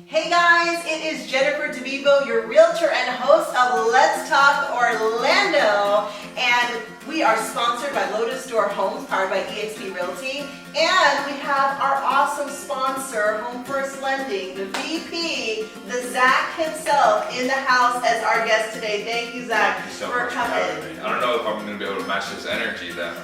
Hey guys, it is Jennifer Vivo, your realtor and host of Let's Talk Orlando, and we are sponsored by Lotus Door Homes, powered by eXp Realty, and we have our awesome sponsor, Home First Lending, the VP, the Zack himself, in the house as our guest today. Thank you, Zack, for coming. I don't know if I'm going to be able to match this energy though.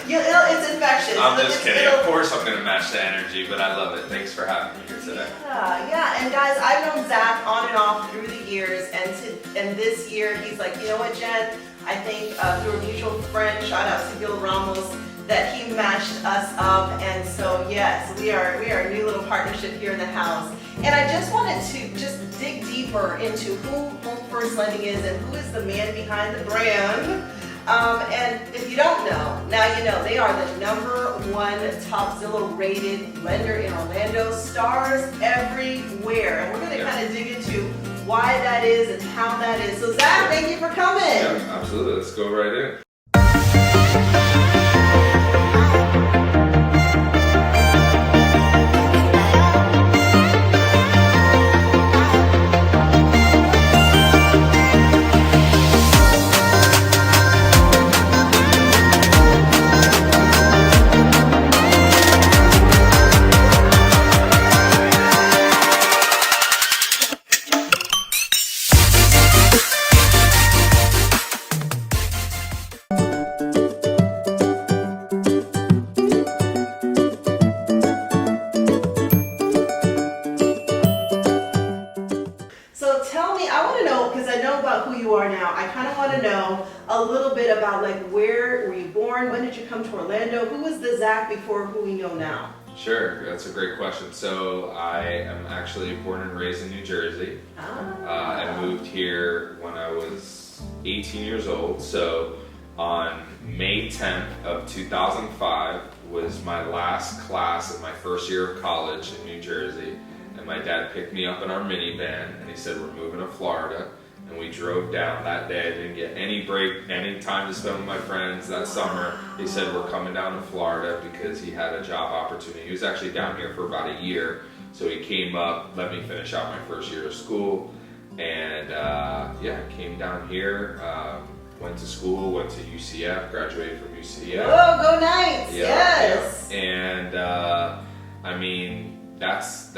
It's infectious. I'm just kidding. Of course I'm going to match the energy, but I love it. Thanks for having me here today. Yeah. And guys, I've known Zack on and off through the years, and this year he's like, you know what, Jen? I think through a mutual friend, shout out to Gil Ramos, that he matched us up, and so yes, we are a new little partnership here in the house. And I just wanted to just dig deeper into who Home First Lending is and who is the man behind the brand. And if you don't know, now you know. They are the #1 top Zillow rated lender in Orlando, stars everywhere. And we're going to kind of dig into why that is and how that is. So Zack, thank you for coming. Yeah, absolutely. Let's go right in. I kind of want to know a little bit about, like, where were you born? When did you come to Orlando? Who was the Zack before who we know now? Sure, that's a great question. So I am actually born and raised in New Jersey. I moved here when I was 18 years old. So on May 10th of 2005 was my last class of my first year of college in New Jersey. And my dad picked me up in our minivan and he said, we're moving to Florida. And we drove down that day. I didn't get any break, any time to spend with my friends that summer. He said, we're coming down to Florida because he had a job opportunity. He was actually down here for about a year. So he came up, let me finish out my first year of school. And came down here, went to school, went to UCF, graduated from UCF. Oh, go Knights! Yeah, yes! Yeah. And I mean, that's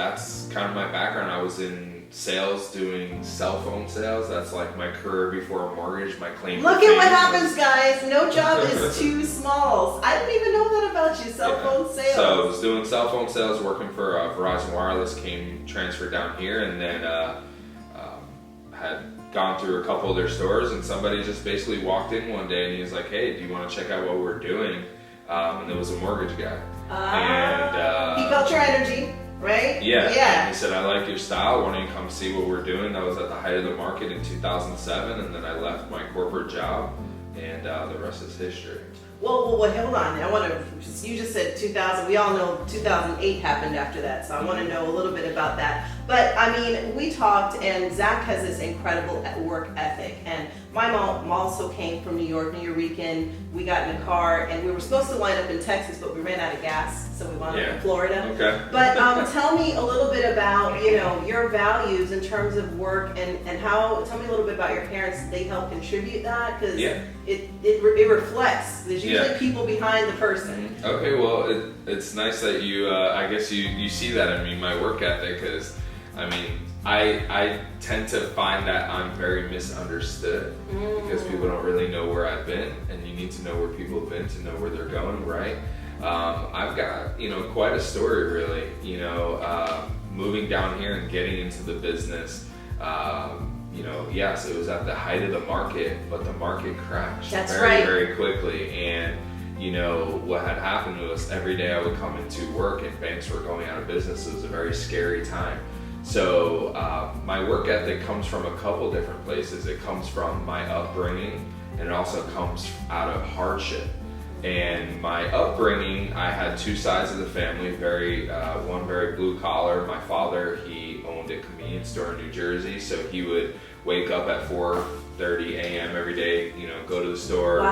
kind of my background. I was in sales, doing cell phone sales. That's like my career before a mortgage, my claim. Look at what happens, guys. No job is too small. I didn't even know that about you, cell phone sales. So I was doing cell phone sales, working for Verizon Wireless, transferred down here, and then had gone through a couple of their stores, and somebody just basically walked in one day and he was like, hey, do you want to check out what we're doing? And there was a mortgage guy. And he felt your energy. Right? Yeah. And he said, I like your style. Why don't you come see what we're doing? That was at the height of the market in 2007. And then I left my corporate job, and the rest is history. Well, hold on. You just said 2000. We all know 2008 happened after that. So I want to know a little bit about that. But I mean, we talked, and Zack has this incredible work ethic. And my mom also came from New York, New Yorican. We got in a car, and we were supposed to wind up in Texas, but we ran out of gas, so we wound up in Florida. Okay. But tell me a little bit about, your values in terms of work, and how. Tell me a little bit about your parents. They help contribute that, because it reflects. There's usually people behind the person. Okay. Well, it's nice that you. I guess you see that in me, my work ethic, because I mean, I tend to find that I'm very misunderstood because people don't really know where I've been, and you need to know where people have been to know where they're going, right? I've got, quite a story really, moving down here and getting into the business. Yes, it was at the height of the market, but the market crashed very quickly. And what had happened was every day I would come into work and banks were going out of business. It was a very scary time. So my work ethic comes from a couple different places. It comes from my upbringing, and it also comes out of hardship. And my upbringing, I had two sides of the family, one very blue collar. My father, he owned a convenience store in New Jersey, so he would wake up at 4:30 a.m. every day, go to the store,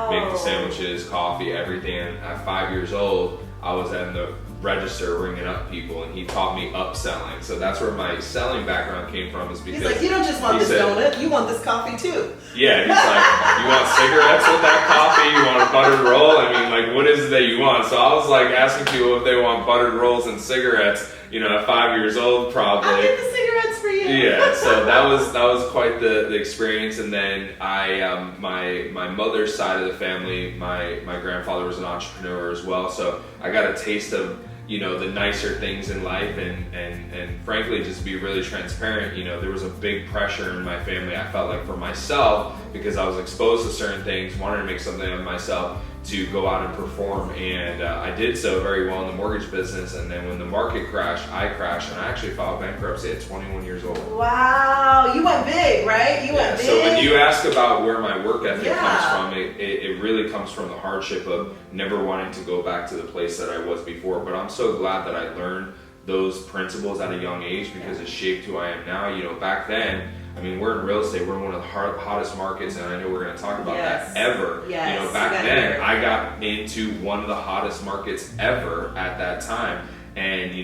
make the sandwiches, coffee, everything. And at 5 years old, I was in the register ringing up people, and he taught me upselling. So that's where my selling background came from, is because he's like, you don't just want this donut, you want this coffee too. Yeah, he's like, you want cigarettes with that coffee? You want a buttered roll? I mean, like, what is it that you want? So I was like asking people if they want buttered rolls and cigarettes, at 5 years old probably. I'll get the cigarettes for you. Yeah, so that was quite the experience. And then my mother's side of the family, my grandfather was an entrepreneur as well, so I got a taste of the nicer things in life, and frankly, just to be really transparent, there was a big pressure in my family, I felt like, for myself, because I was exposed to certain things, wanted to make something of myself, to go out and perform, and I did so very well in the mortgage business. And then when the market crashed, I crashed, and I actually filed bankruptcy at 21 years old. Wow, you went big, right? You went big. So when you ask about where my work ethic comes from, it really comes from the hardship of never wanting to go back to the place that I was before. But I'm so glad that I learned those principles at a young age, because it shaped who I am now. Back then, I mean, we're in real estate, we're in one of the hottest markets, and I know we're going to talk about that ever. Yes, back then, I got into one of the hottest markets ever at that time. And,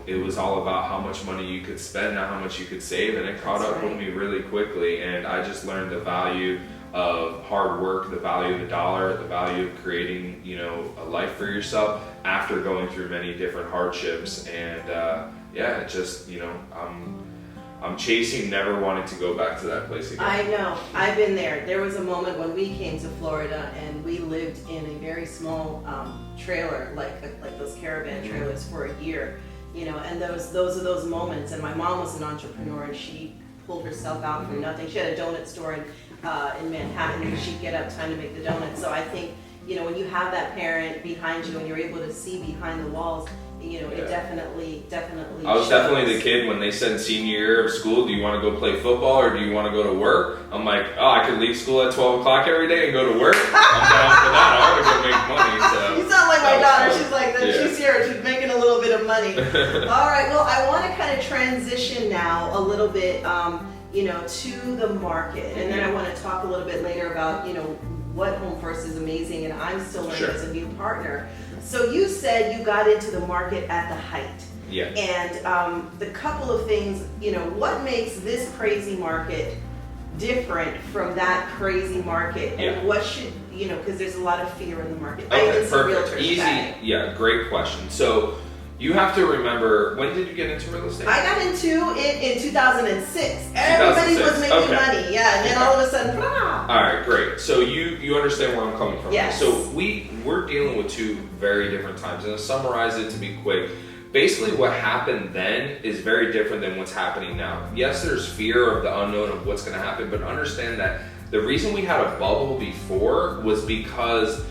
it was all about how much money you could spend, not how much you could save. And it caught up with me really quickly. And I just learned the value of hard work, the value of the dollar, the value of creating, a life for yourself after going through many different hardships. And, it just, I'm chasing never wanting to go back to that place again. I know. I've been there. There was a moment when we came to Florida and we lived in a very small trailer, like those caravan trailers, for a year. And those are those moments. And my mom was an entrepreneur, and she pulled herself out from nothing. She had a donut store in Manhattan, and she'd get up time to make the donuts. So I think, when you have that parent behind you and you're able to see behind the walls, it definitely. I was definitely the kid when they said senior year of school, do you want to go play football or do you want to go to work? I'm like, I could leave school at 12 o'clock every day and go to work. I'm down for that. I want to go make money. So. You sound like my daughter. She's like that. She's here. She's making a little bit of money. All right. Well, I want to kind of transition now a little bit, to the market, and then I want to talk a little bit later about, what Home First is amazing, and I'm still learning as a new partner. So you said you got into the market at the height. Yeah. And the couple of things, what makes this crazy market different from that crazy market? And what should, because there's a lot of fear in the market. Okay, perfect. Easy. Yeah, great question. So you have to remember, when did you get into real estate? I got into it in 2006. Everybody was making money, and then all of a sudden, blah. All right, great. So you understand where I'm coming from. Yes. So we're dealing with two very different times, and to summarize it to be quick, basically what happened then is very different than what's happening now. Yes, there's fear of the unknown of what's going to happen, but understand that the reason we had a bubble before was because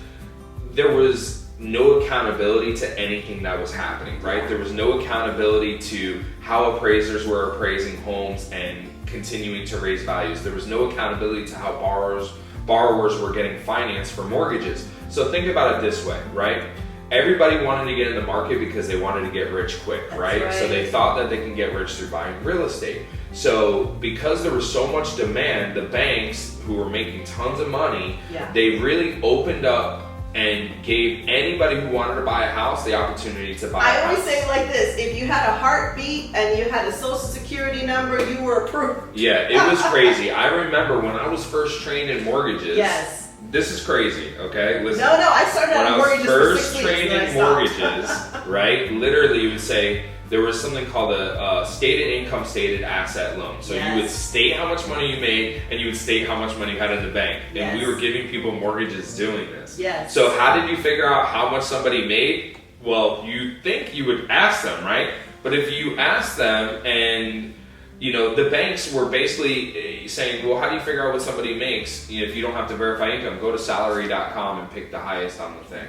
there was no accountability to anything that was happening, right? There was no accountability to how appraisers were appraising homes and continuing to raise values. There was no accountability to how borrowers were getting financed for mortgages. So think about it this way, right? Everybody wanted to get in the market because they wanted to get rich quick, right? So they thought that they can get rich through buying real estate. So because there was so much demand, the banks, who were making tons of money, they really opened up and gave anybody who wanted to buy a house the opportunity to buy a house. I always say it like this: if you had a heartbeat and you had a social security number, you were approved. Yeah, it was crazy. I remember when I was first trained in mortgages. Yes. This is crazy, okay? Listen. No, I started out in mortgages for 6 weeks. When I was first trained in mortgages, right, literally you would say, there was something called a stated income, stated asset loan. So you would state how much money you made, and you would state how much money you had in the bank. And we were giving people mortgages doing this. Yes. So how did you figure out how much somebody made? Well, you think you would ask them, right? But if you ask them, and the banks were basically saying, well, how do you figure out what somebody makes if you don't have to verify income? Go to salary.com and pick the highest on the thing.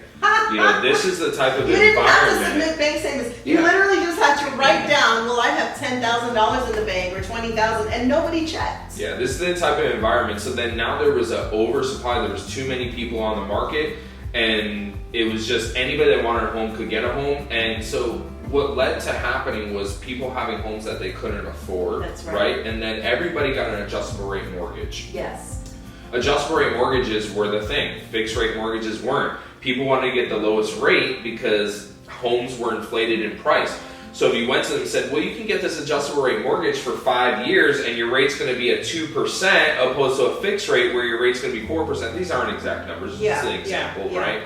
This is the type of environment. You didn't have to submit bank statements. You literally just had to write down, well, I have $10,000 in the bank or $20,000, and nobody checks. Yeah, this is the type of environment. So then now there was an oversupply. There was too many people on the market, and it was just anybody that wanted a home could get a home. And so what led to happening was people having homes that they couldn't afford. That's right. And then everybody got an adjustable rate mortgage. Yes. Adjustable rate mortgages were the thing. Fixed rate mortgages weren't. People wanted to get the lowest rate because homes were inflated in price. So if you went to them and said, well, you can get this adjustable rate mortgage for 5 years and your rate's going to be at 2% opposed to a fixed rate where your rate's going to be 4%. These aren't exact numbers, it's just an example, right?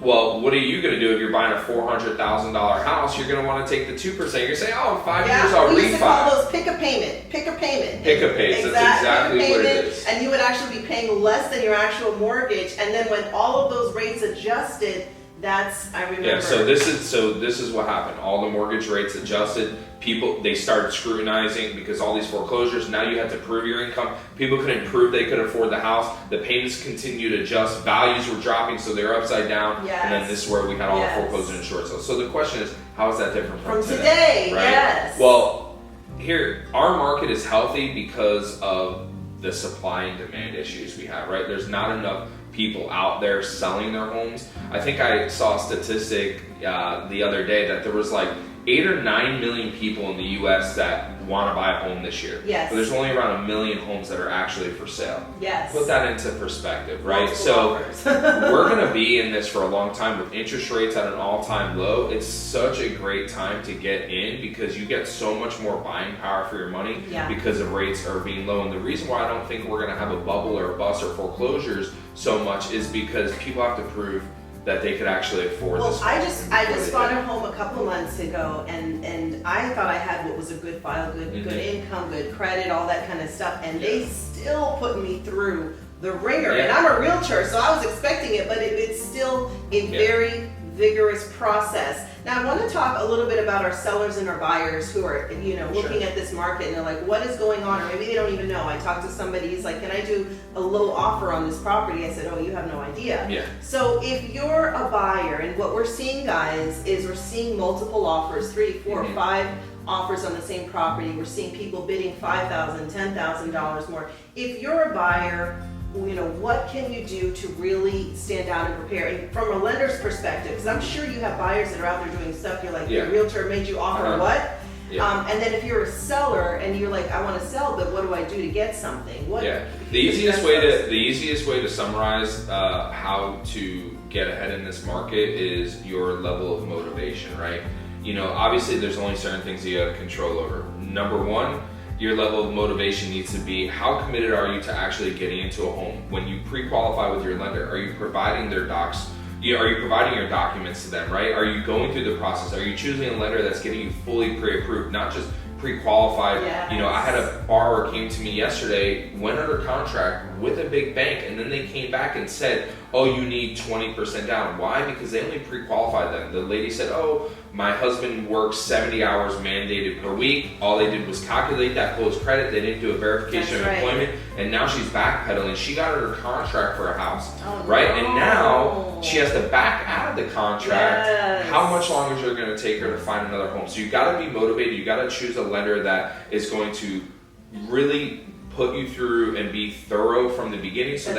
Well, what are you going to do if you're buying a $400,000 house? You're going to want to take the 2%. You're going to say, oh, in 5 years I'll refi. We used to call those pick a payment. Pick a payment. Pick a payment. That's exactly what it is. And you would actually be paying less than your actual mortgage. And then when all of those rates adjusted, I remember. Yeah, so this is what happened. All the mortgage rates adjusted. People, they started scrutinizing because all these foreclosures, now you have to prove your income. People couldn't prove they could afford the house. The payments continued to adjust. Values were dropping, so they're upside down. Yes. And then this is where we had all the foreclosures and short sales. So the question is, how is that different from today? Right? Yes. Well, here, our market is healthy because of the supply and demand issues we have, right? There's not enough people out there selling their homes. I think I saw a statistic the other day that there was like 8 or 9 million people in the U.S. that want to buy a home this year. Yes. But there's only around 1 million homes that are actually for sale. Yes. Put that into perspective, right? Multiple We're going to be in this for a long time with interest rates at an all-time low. It's such a great time to get in because you get so much more buying power for your money because the rates are being low. And the reason why I don't think we're going to have a bubble or a bust or foreclosures so much is because people have to prove that they could actually afford this. I just bought a home a couple months ago, and I thought I had what was a good file, good income, good credit, all that kind of stuff, and they still put me through the ringer. And I'm a realtor, so I was expecting it, but it's still a very vigorous process. Now I want to talk a little bit about our sellers and our buyers who are, looking at this market and they're like, what is going on? Or maybe they don't even know. I talked to somebody, he's like, can I do a low offer on this property? I said, oh, you have no idea. Yeah. So if you're a buyer, and what we're seeing, guys, is we're seeing multiple offers, 3, 4, 5 offers on the same property. We're seeing people bidding $5,000, $10,000 more. If you're a buyer, what can you do to really stand out and prepare? And from a lender's perspective, because I'm sure you have buyers that are out there doing stuff, you're like, your realtor made you offer what? Yeah. And then if you're a seller and you're like, I want to sell, but what do I do to get something? The easiest way to summarize how to get ahead in this market is your level of motivation, right? Obviously there's only certain things that you have control over. Number one, your level of motivation needs to be how committed are you to actually getting into a home? When you pre-qualify with your lender, are you providing their docs? Are you providing your documents to them, right? Are you going through the process? Are you choosing a lender that's getting you fully pre-approved, not just pre-qualified? Yes. I had a borrower came to me yesterday, went under contract with a big bank, and then they came back and said, oh, you need 20% down. Why? Because they only pre-qualified them. The lady said, oh, my husband works 70 hours mandated per week. All they did was calculate that closed credit. They didn't do a verification of employment. And now she's backpedaling. She got under contract for a house, right? And now she has to back out of the contract. Yes. How much longer is it going to take her to find another home? So you got to be motivated. You got to choose a lender that is going to really put you through and be thorough from the beginning, so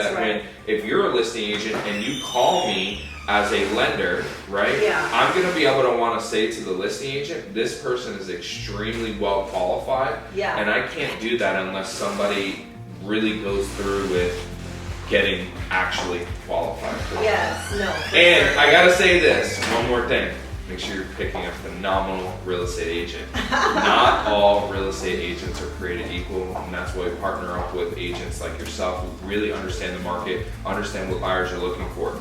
if you're a listing agent and you call me as a lender, right? Yeah. I'm going to be able to want to say to the listing agent, this person is extremely well qualified. Yeah. And I can't do that unless somebody really goes through with getting actually qualified for it. Yes, no. And I got to say this, one more thing. Make sure you're picking a phenomenal real estate agent. Not all real estate agents are created equal, and that's why we partner up with agents like yourself who really understand the market, understand what buyers are looking for.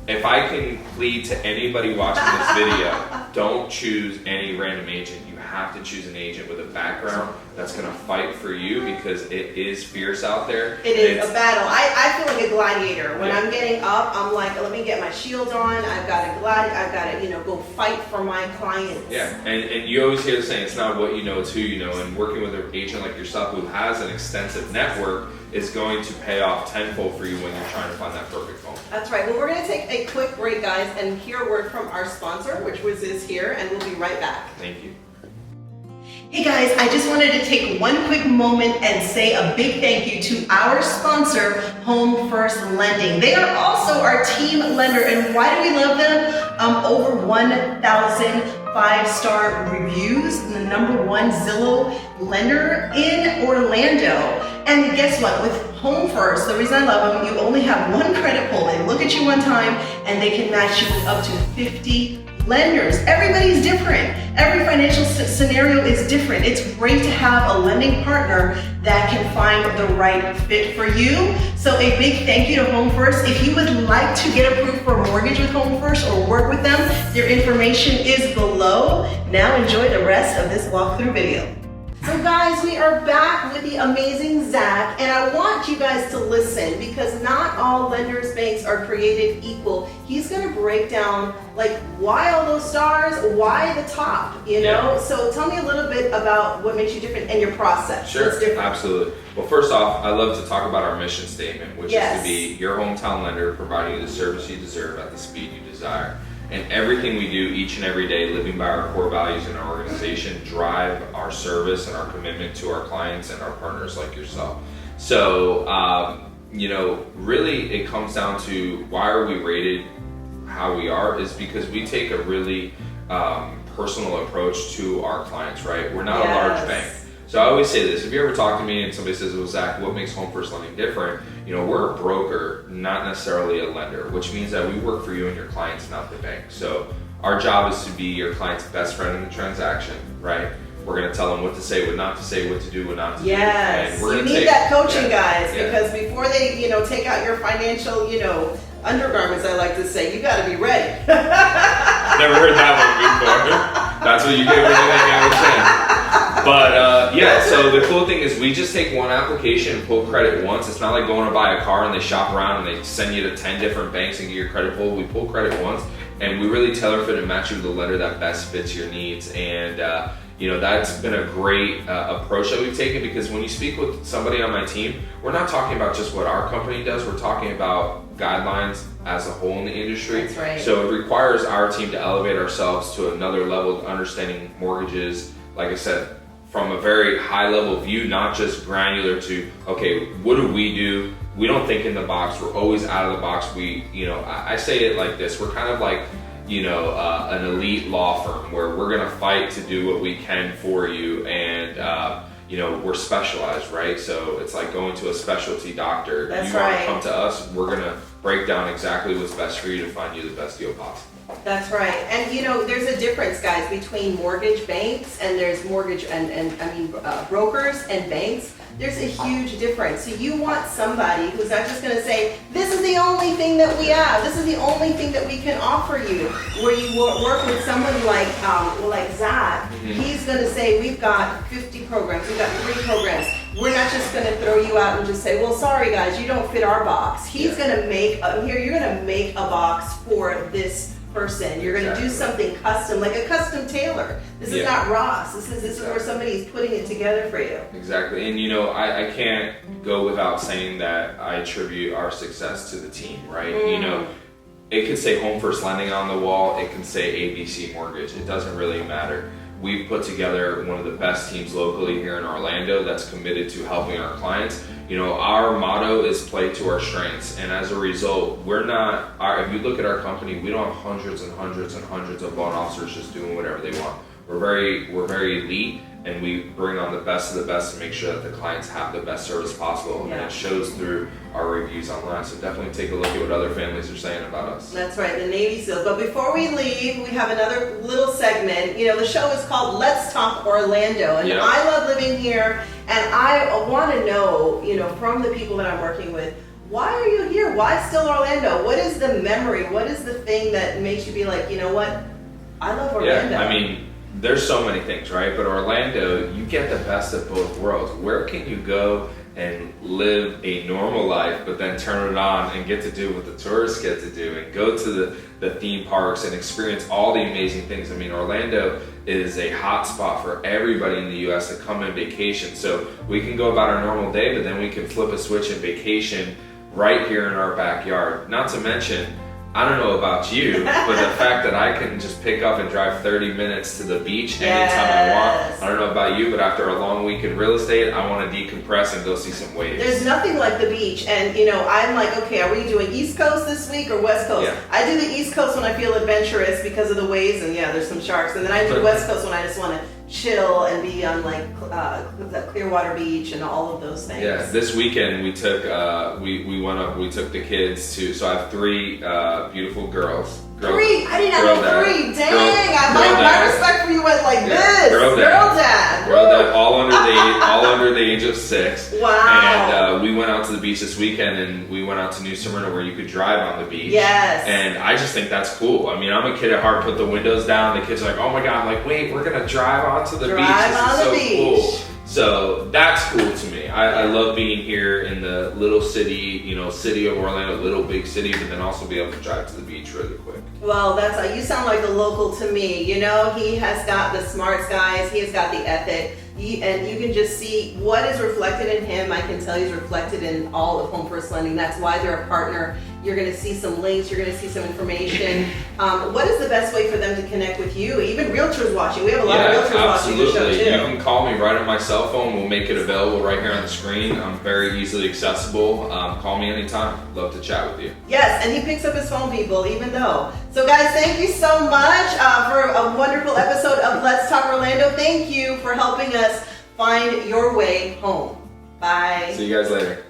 If I can plead to anybody watching this video, don't choose any random agent. You have to choose an agent with a background that's going to fight for you, because it is fierce out there. It is a battle. I feel like a gladiator. When I'm getting up, I'm like, let me get my shield on. I've got to go fight for my clients. Yeah, and you always hear the saying, it's not what you know, it's who you know. And working with an agent like yourself who has an extensive network is going to pay off tenfold for you when you're trying to find that perfect home. That's right. Well, we're going to take a quick break, guys, and hear a word from our sponsor, which was this here, and we'll be right back. Thank you. Hey guys, I just wanted to take one quick moment and say a big thank you to our sponsor, Home First Lending. They are also our team lender, and why do we love them? Over 1,000 5-star reviews, the #1 Zillow lender in Orlando. And guess what? With Home First, the reason I love them, you only have one credit pull. They look at you one time and they can match you with up to $50 lenders. Everybody's different. Every financial scenario is different. It's great to have a lending partner that can find the right fit for you. So a big thank you to Home First. If you would like to get approved for a mortgage with Home First or work with them, their information is below. Now enjoy the rest of this walkthrough video. So guys, we are back with the amazing Zack, and I want you guys to listen because not all lenders' banks are created equal. He's going to break down like why all those stars, why the top, you know? Yeah. So tell me a little bit about what makes you different and your process. Sure, What's different? absolutely. Well, first off, I love to talk about our mission statement, which Yes. is to be your hometown lender, providing you the service you deserve at the speed you desire. And everything we do each and every day, living by our core values in our organization, drive our service and our commitment to our clients and our partners like yourself. So, you know, really it comes down to why are we rated how we are is because we take a really personal approach to our clients, right? We're not a large bank. So I always say this, if you ever talk to me and somebody says, well, Zach, what makes Home First Lending different? You know, we're a broker, not necessarily a lender, which means that we work for you and your clients, not the bank. So our job is to be your client's best friend in the transaction, right? We're going to tell them what to say, what not to say, what to do, what not to do. Yes, And we're you gonna need that coaching, yeah, guys, yeah. because before they, you know, take out your financial, you know, undergarments, I like to say, you got to be ready. Never heard that one before. That's what you get when you hang out with Jen. But yeah, so the cool thing is we just take one application and pull credit once. It's not like going to buy a car and they shop around and they send you to 10 different banks and get your credit pulled. We pull credit once and we really tailor fit and match you with a lender that best fits your needs. And you know, that's been a great approach that we've taken because when you speak with somebody on my team, we're not talking about just what our company does, we're talking about guidelines as a whole in the industry. That's right. So it requires our team to elevate ourselves to another level of understanding mortgages, like I said, from a very high level view, not just granular to, okay, what do? We don't think in the box, we're always out of the box. We, you know, I say it like this, we're kind of like, you know, an elite law firm where we're gonna fight to do what we can for you and you know, we're specialized, right? So it's like going to a specialty doctor. That's you want right. to come to us, we're gonna break down exactly what's best for you to find you the best deal possible. That's right. And you know, there's a difference, guys, between mortgage banks and there's mortgage brokers and banks. There's a huge difference. So you want somebody who's not just going to say, this is the only thing that we have. This is the only thing that we can offer you. Where you work with someone like Zack, he's going to say, we've got 50 programs. We've got 3 programs. We're not just going to throw you out and just say, well, sorry guys, you don't fit our box. He's going to make, you're going to make a box for this person. You're going to do something custom, like a custom tailor. This is not Ross. This is where somebody's putting it together for you. Exactly. And you know, I can't go without saying that I attribute our success to the team, right? You know, it could say Home First Lending on the wall, it can say ABC Mortgage. It doesn't really matter. We've put together one of the best teams locally here in Orlando that's committed to helping our clients. You know, our motto is play to our strengths, and as a result, we're not, if you look at our company, we don't have hundreds and hundreds and hundreds of loan officers just doing whatever they want. We're very elite, and we bring on the best of the best to make sure that the clients have the best service possible, and it shows through our reviews online. So definitely take a look at what other families are saying about us. That's right, the Navy SEALs. But before we leave, we have another little segment. You know, the show is called Let's Talk Orlando, and I love living here, and I want to know, you know, from the people that I'm working with, why are you here? Why still Orlando? What is the memory? What is the thing that makes you be like, you know what, I love Orlando? Yeah, I mean, there's so many things, right? But Orlando, you get the best of both worlds. Where can you go and live a normal life, but then turn it on and get to do what the tourists get to do and go to the theme parks and experience all the amazing things? I mean, Orlando is a hot spot for everybody in the U.S. to come and vacation. So we can go about our normal day, but then we can flip a switch and vacation right here in our backyard. Not to mention, I don't know about you, but the fact that I can just pick up and drive 30 minutes to the beach anytime I want. I don't know about you, but after a long week in real estate, I want to decompress and go see some waves. There's nothing like the beach. And, you know, I'm like, okay, are we doing East Coast this week or West Coast? Yeah. I do the East Coast when I feel adventurous because of the waves, and there's some sharks. And then I do the West Coast when I just want to chill and be on like Clearwater Beach and all of those things. Yeah, this weekend we took we went up. We took the kids to. So I have 3 beautiful girls, 3. I did not know 3. Dang, my respect for you went like this. Girl dad. All under the age of 6. Wow. And we went out to the beach this weekend, and we went out to New Smyrna where you could drive on the beach. Yes. And I just think that's cool. I mean, I'm a kid at heart. Put the windows down. The kids are like, oh my god. I'm like, wait, we're gonna drive onto the beach. This is so cool. So that's cool to me. I love being here in the little city, city of Orlando, little big city, but then also be able to drive to the beach really quick. Well, you sound like a local to me. He has got the smarts, guys. He has got the ethic. And you can just see what is reflected in him. I can tell he's reflected in all of Home First Lending. That's why they're a partner. You're going to see some links. You're going to see some information. What is the best way for them to connect with you? Even realtors watching. We have a lot of realtors watching the show too. You can call me right on my cell phone. We'll make it available right here on the screen. I'm very easily accessible. Call me anytime. Love to chat with you. Yes, and he picks up his phone, people, even though. So guys, thank you so much for a wonderful episode of Let's Talk Orlando. Thank you for helping us find your way home. Bye. See you guys later.